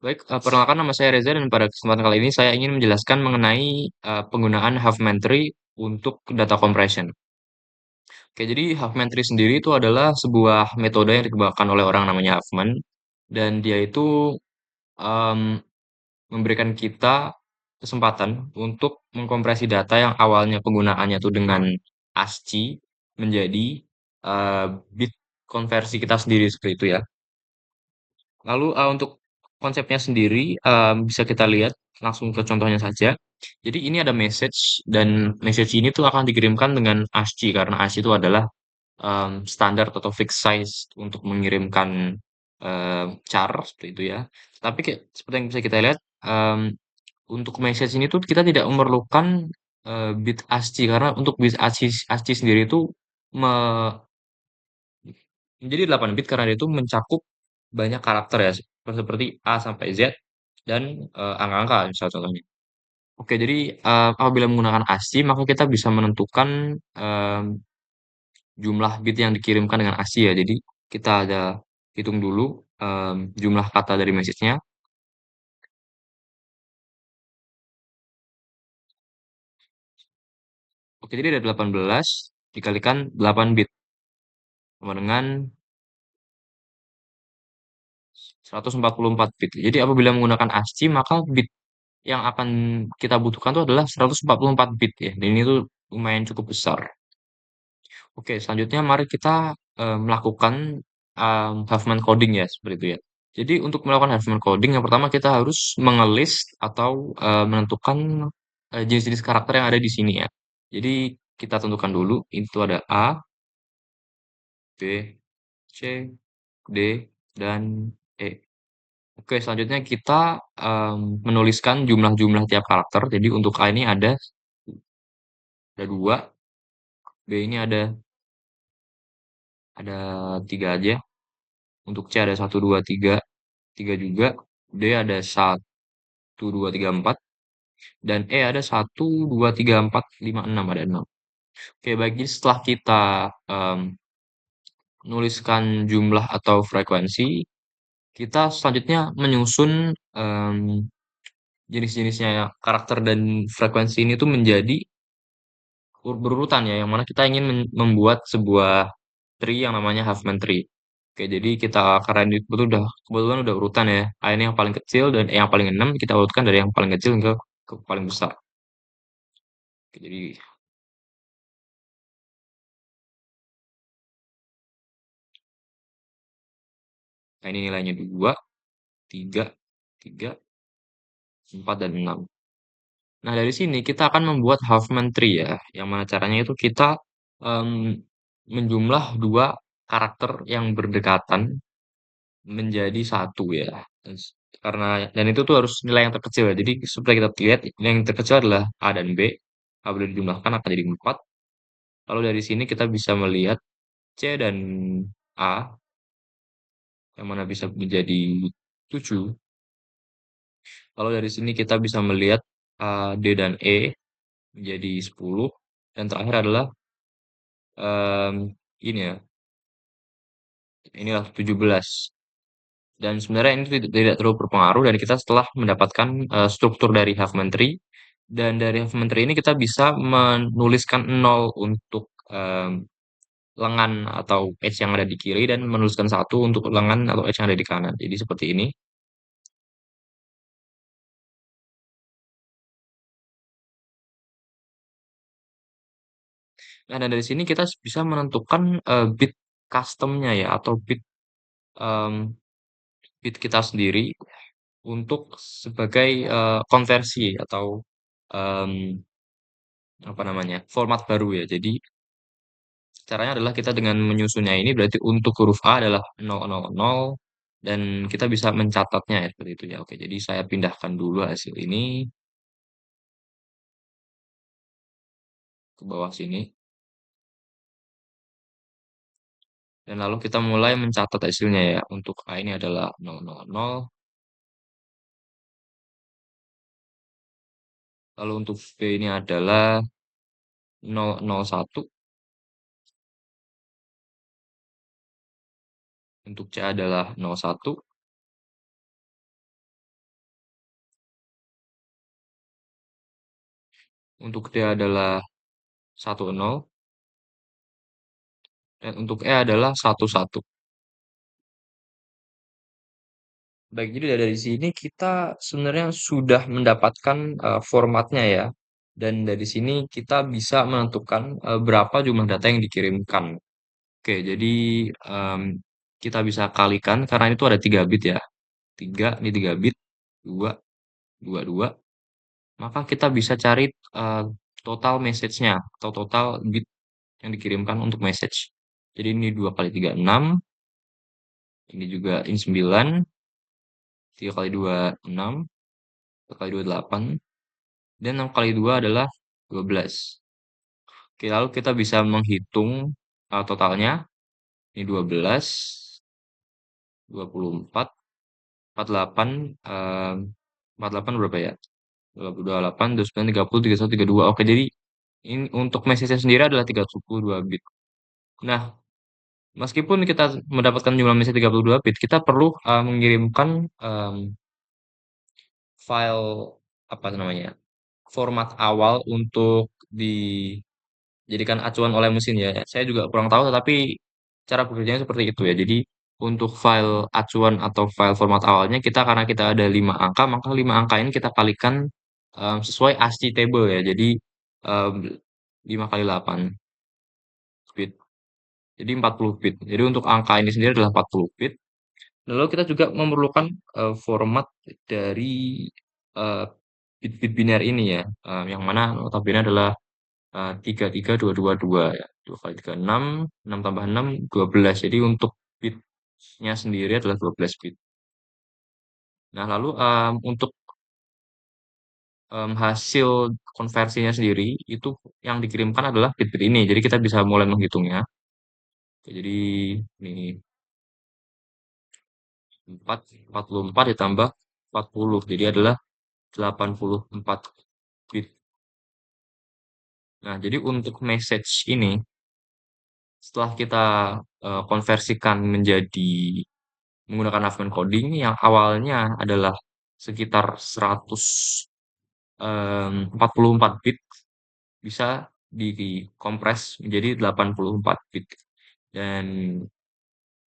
Baik, perkenalkan nama saya Reza dan pada kesempatan kali ini saya ingin menjelaskan mengenai penggunaan Huffman-Tree untuk data compression. Oke, jadi Huffman-Tree sendiri itu adalah sebuah metode yang dikembangkan oleh orang namanya Huffman dan dia itu em, memberikan kita kesempatan untuk mengkompresi data yang awalnya penggunaannya itu dengan ASCII menjadi bit konversi kita sendiri seperti itu ya. Lalu untuk konsepnya sendiri bisa kita lihat langsung ke contohnya saja. Jadi ini ada message dan message ini tuh akan dikirimkan dengan ASCII karena ASCII itu adalah standar atau fixed size untuk mengirimkan char seperti itu ya. Tapi kayak seperti yang bisa kita lihat untuk message ini tuh kita tidak memerlukan bit ASCII karena untuk bit ASCII sendiri itu me- menjadi 8 bit karena dia itu mencakup banyak karakter ya, seperti A sampai Z dan angka-angka misal contohnya. Oke, jadi apabila menggunakan ASCII maka kita bisa menentukan jumlah bit yang dikirimkan dengan ASCII ya. Jadi kita ada hitung dulu jumlah kata dari message-nya. Oke, jadi ada 18 dikalikan 8 bit sama dengan 144 bit. Jadi apabila menggunakan ASCII maka bit yang akan kita butuhkan itu adalah 144 bit ya. Dan ini tuh lumayan cukup besar. Oke, selanjutnya mari kita melakukan Huffman coding ya, seperti itu ya. Jadi untuk melakukan Huffman coding, yang pertama kita harus mengelist atau menentukan jenis-jenis karakter yang ada di sini ya. Jadi kita tentukan dulu, itu ada A, B, C, D, dan E. Oke, selanjutnya kita menuliskan jumlah-jumlah tiap karakter. Jadi untuk A ini ada dua, B ini ada tiga aja. Untuk C ada satu, dua, tiga, tiga juga. D ada satu, dua, tiga, empat. Dan E ada satu, dua, tiga, empat, lima, enam. Ada enam. Oke, baik. Jadi setelah kita menuliskan jumlah atau frekuensi, kita selanjutnya menyusun jenis-jenisnya ya, karakter dan frekuensi ini tuh menjadi berurutan ya, yang mana kita ingin membuat sebuah tree yang namanya Huffman tree. Oke, jadi kita karena ini betul udah kebetulan udah urutan ya. A ini yang paling kecil dan E yang paling enam kita urutkan dari yang paling kecil ke paling besar. Oke, jadi nah ini nilainya 2, 3, 3, 4 dan 6. Nah, dari sini kita akan membuat Huffman tree ya, yang mana caranya itu kita em, menjumlah dua karakter yang berdekatan menjadi satu ya. Karena dan itu tuh harus nilai yang terkecil ya. Jadi seperti kita lihat nilai yang terkecil adalah A dan B. Apabila dijumlahkan akan jadi 4. Lalu dari sini kita bisa melihat C dan A yang mana bisa menjadi 7. Lalu dari sini kita bisa melihat A, D dan E menjadi 10. Dan terakhir adalah ini ya, inilah 17. Dan sebenarnya ini tidak terlalu berpengaruh dan kita setelah mendapatkan struktur dari Huffman tree dan dari Huffman tree ini kita bisa menuliskan nol untuk lengan atau edge yang ada di kiri dan menuliskan satu untuk lengan atau edge yang ada di kanan. Jadi seperti ini. Nah, dan dari sini kita bisa menentukan bit customnya ya atau em, bit kita sendiri untuk sebagai konversi atau em, apa namanya format baru ya. Jadi caranya adalah kita dengan menyusunnya ini berarti untuk huruf A adalah 000 dan kita bisa mencatatnya ya seperti itu ya. Oke, jadi saya pindahkan dulu hasil ini ke bawah sini dan lalu kita mulai mencatat hasilnya ya. Untuk A ini adalah 000, lalu untuk B ini adalah 001, untuk C adalah 01 untuk D adalah 10, dan untuk E adalah 11. Baik, jadi dari sini kita sebenarnya sudah mendapatkan formatnya ya. Dan dari sini kita bisa menentukan berapa jumlah data yang dikirimkan. Oke, jadi em, kita bisa kalikan karena itu ada 3 bit ya. 3, ini 3 bit, 2, 2, 2. Maka kita bisa cari eh, total message-nya atau total bit yang dikirimkan untuk message. Jadi ini 2 kali 3 6, ini juga ini 9, 3 kali 2 6, 4 kali 2 8, dan 6 kali 2 adalah 12. Oke, lalu kita bisa menghitung totalnya. Ini 12, 24, 48, em, 48 berapa ya? 28, 29, 30, 31, 32. Oke, jadi ini untuk message sendiri adalah 32 bit. Nah, meskipun kita mendapatkan jumlah message 32 bit, kita perlu mengirimkan file apa namanya? Format awal untuk dijadikan acuan oleh mesin ya. Saya juga kurang tahu, tetapi cara bekerjanya seperti itu ya. Jadi untuk file acuan atau file format awalnya kita karena kita ada 5 angka, maka 5 angka ini kita kalikan sesuai ASCII table ya. Jadi em, 5 kali 8 bit. Jadi 40 bit. Jadi untuk angka ini sendiri adalah 40 bit. Lalu kita juga memerlukan format dari eh, bit-bit biner ini ya, yang mana notabene adalah 33222 ya. 2 kali 3 6, 6 tambah 6 12. Jadi untuk bitnya sendiri adalah 12 bit. Nah, lalu untuk hasil konversinya sendiri itu yang dikirimkan adalah bit-bit ini. Jadi kita bisa mulai menghitungnya. Oke, jadi ini 44 ditambah 40. Jadi adalah 84 bit. Nah, jadi untuk message ini setelah kita konversikan menjadi menggunakan Huffman coding yang awalnya adalah sekitar 144 bit bisa dikompres menjadi 84 bit. Dan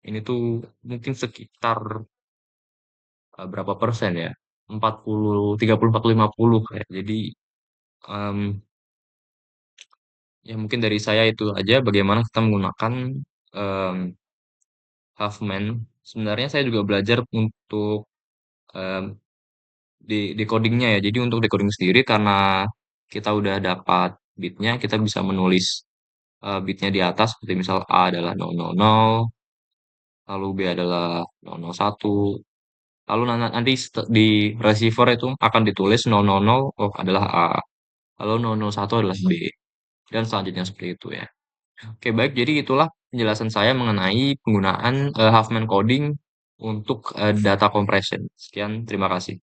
ini tuh mungkin sekitar berapa persen ya? 40, 30, 40, 50 kayak. Jadi em, ya mungkin dari saya itu aja bagaimana kita menggunakan em, Huffman. Sebenarnya saya juga belajar untuk em, decodingnya ya. Jadi untuk decoding sendiri karena kita udah dapat bitnya, kita bisa menulis bitnya di atas seperti misal A adalah 000, lalu B adalah 001, lalu nanti di receiver itu akan ditulis 000 oh adalah A, lalu 001 adalah B, dan selanjutnya seperti itu ya. Oke, baik, jadi itulah penjelasan saya mengenai penggunaan Huffman coding untuk data compression. Sekian, terima kasih.